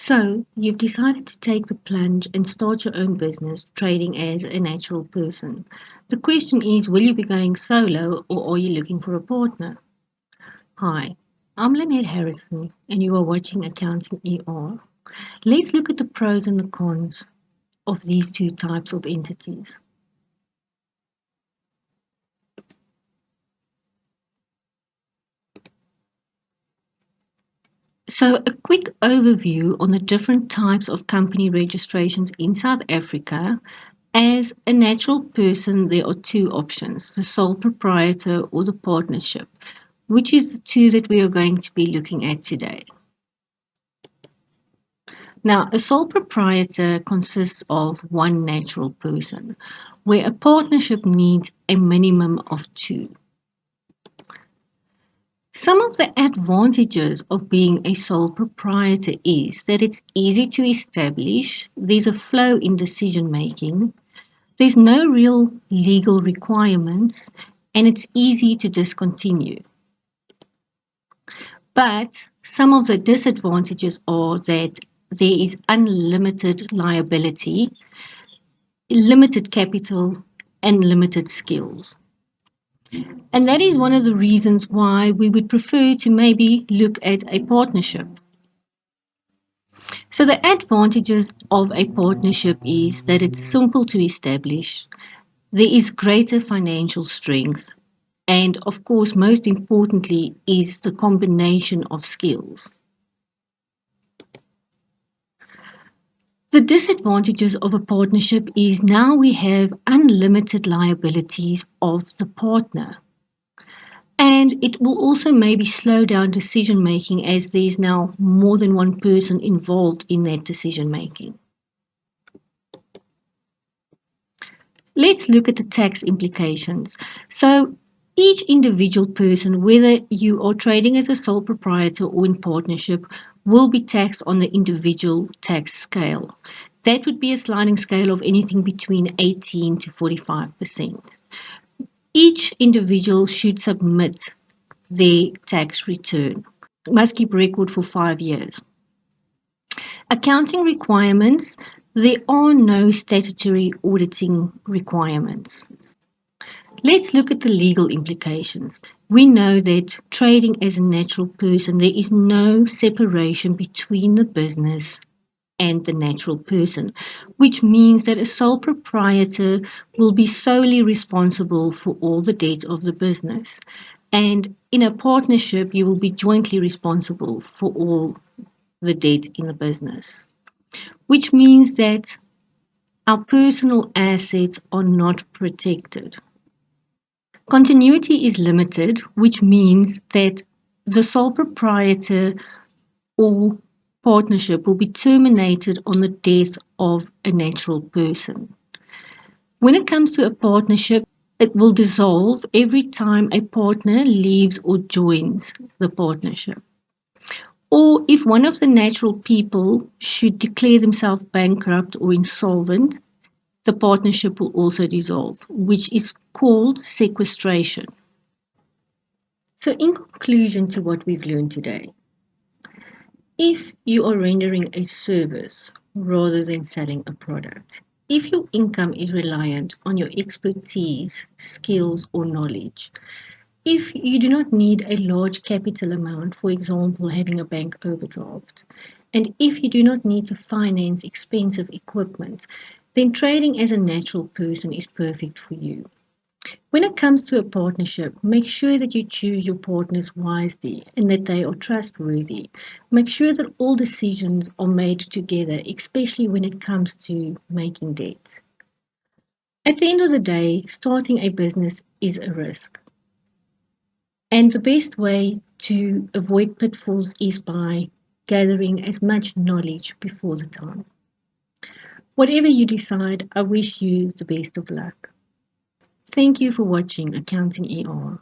So, you've decided to take the plunge and start your own business trading as a natural person. The question is, will you be going solo or are you looking for a partner? Hi, I'm Lynette Harrison and you are watching Accounting ER. Let's look at the pros and the cons of these two types of entities. So, a quick overview on the different types of company registrations in South Africa. As a natural person, there are two options, the sole proprietor or the partnership, which is the two that we are going to be looking at today. Now, a sole proprietor consists of one natural person, where a partnership needs a minimum of two. Some of the advantages of being a sole proprietor is that it's easy to establish, there's a flow in decision making, there's no real legal requirements, and it's easy to discontinue. But some of the disadvantages are that there is unlimited liability, limited capital, and limited skills. And that is one of the reasons why we would prefer to maybe look at a partnership. So the advantages of a partnership is that it's simple to establish, there is greater financial strength, and of course, most importantly, is the combination of skills. The disadvantages of a partnership is now we have unlimited liabilities of the partner. And it will also maybe slow down decision making as there's now more than one person involved in that decision making. Let's look at the tax implications. So each individual person, whether you are trading as a sole proprietor or in partnership, will be taxed on the individual tax scale. That would be a sliding scale of anything between 18 to 45%. Each individual should submit their tax return. Must keep record for 5 years. Accounting requirements, there are no statutory auditing requirements. Let's look at the legal implications. We know that trading as a natural person, there is no separation between the business and the natural person, which means that a sole proprietor will be solely responsible for all the debt of the business. And in a partnership, you will be jointly responsible for all the debt in the business, which means that our personal assets are not protected. Continuity is limited, which means that the sole proprietor or partnership will be terminated on the death of a natural person. When it comes to a partnership, it will dissolve every time a partner leaves or joins the partnership. Or if one of the natural people should declare themselves bankrupt or insolvent, the partnership will also dissolve, which is called sequestration. So, in conclusion to what we've learned today, if you are rendering a service rather than selling a product, if your income is reliant on your expertise, skills, or knowledge, if you do not need a large capital amount, for example, having a bank overdraft, and if you do not need to finance expensive equipment, then trading as a natural person is perfect for you. When it comes to a partnership, make sure that you choose your partners wisely and that they are trustworthy. Make sure that all decisions are made together, especially when it comes to making debt. At the end of the day, starting a business is a risk. And the best way to avoid pitfalls is by gathering as much knowledge before the time. Whatever you decide, I wish you the best of luck. Thank you for watching Accounting ER.